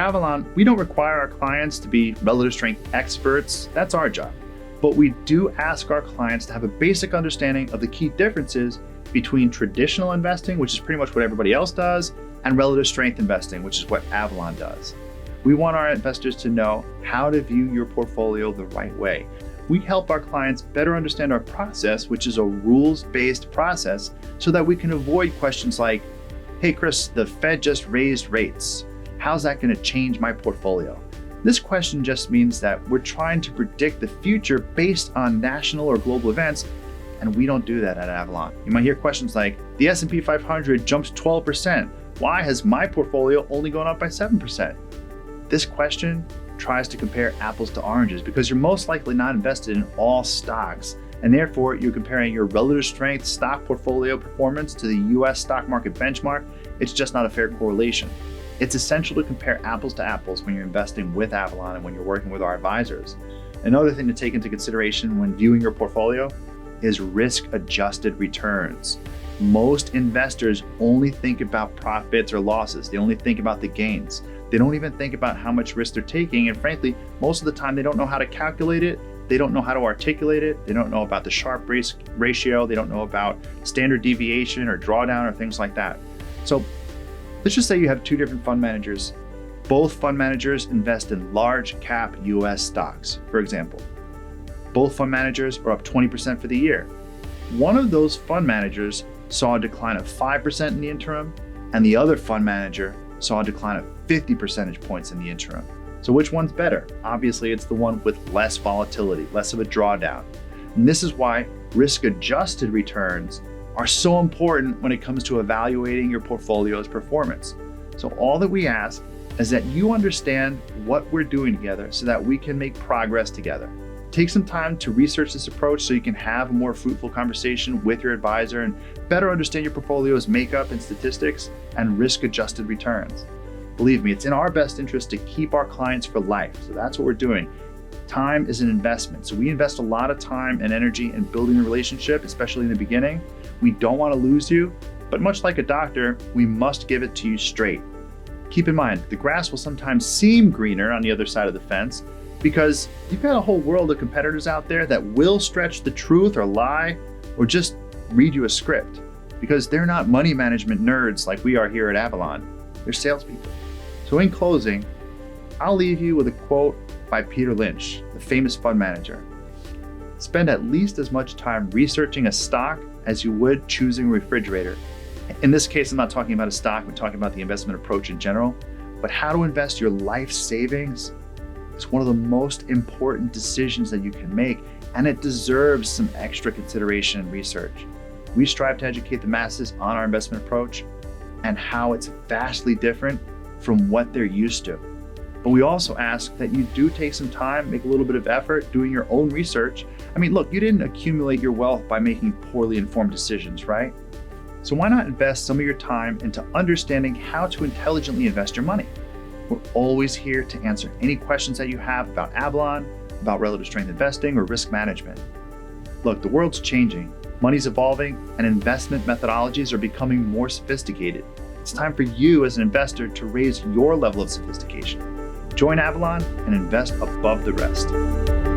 Avalon, we don't require our clients to be relative strength experts. That's our job. But we do ask our clients to have a basic understanding of the key differences between traditional investing, which is pretty much what everybody else does, and relative strength investing, which is what Avalon does. We want our investors to know how to view your portfolio the right way. We help our clients better understand our process, which is a rules-based process, so that we can avoid questions like, hey Chris, the Fed just raised rates. How's that going to change my portfolio? This question just means that we're trying to predict the future based on national or global events, and we don't do that at Avalon. You might hear questions like, the S&P 500 jumped 12%. Why has my portfolio only gone up by 7%? This question tries to compare apples to oranges because you're most likely not invested in all stocks, and therefore you're comparing your relative strength stock portfolio performance to the US stock market benchmark. It's just not a fair correlation. It's essential to compare apples to apples when you're investing with Avalon and when you're working with our advisors. Another thing to take into consideration when viewing your portfolio is risk-adjusted returns. Most investors only think about profits or losses. They only think about the gains. They don't even think about how much risk they're taking. And frankly, most of the time they don't know how to calculate it. They don't know how to articulate it. They don't know about the Sharpe risk ratio. They don't know about standard deviation or drawdown or things like that. So let's just say you have two different fund managers. Both fund managers invest in large cap US stocks, for example. Both fund managers are up 20% for the year. One of those fund managers saw a decline of 5% in the interim, and the other fund manager saw a decline of 50 percentage points in the interim. So which one's better? Obviously, it's the one with less volatility, less of a drawdown. And this is why risk-adjusted returns are so important when it comes to evaluating your portfolio's performance. So all that we ask is that you understand what we're doing together so that we can make progress together. Take some time to research this approach so you can have a more fruitful conversation with your advisor and better understand your portfolio's makeup and statistics and risk-adjusted returns. Believe me, it's in our best interest to keep our clients for life. So that's what we're doing. Time is an investment. So we invest a lot of time and energy in building a relationship, especially in the beginning. We don't want to lose you, but much like a doctor, we must give it to you straight. Keep in mind, the grass will sometimes seem greener on the other side of the fence because you've got a whole world of competitors out there that will stretch the truth or lie or just read you a script because they're not money management nerds like we are here at Avalon. They're salespeople. So in closing, I'll leave you with a quote by Peter Lynch, the famous fund manager. Spend at least as much time researching a stock as you would choosing a refrigerator. In this case, I'm not talking about a stock, I'm talking about the investment approach in general, but how to invest your life savings is one of the most important decisions that you can make, and it deserves some extra consideration and research. We strive to educate the masses on our investment approach and how it's vastly different from what they're used to. But we also ask that you do take some time, make a little bit of effort doing your own research. I mean, look, you didn't accumulate your wealth by making poorly informed decisions, right? So why not invest some of your time into understanding how to intelligently invest your money? We're always here to answer any questions that you have about Avalon, about relative strength investing, or risk management. Look, the world's changing, money's evolving, and investment methodologies are becoming more sophisticated. It's time for you as an investor to raise your level of sophistication. Join Avalon and invest above the rest.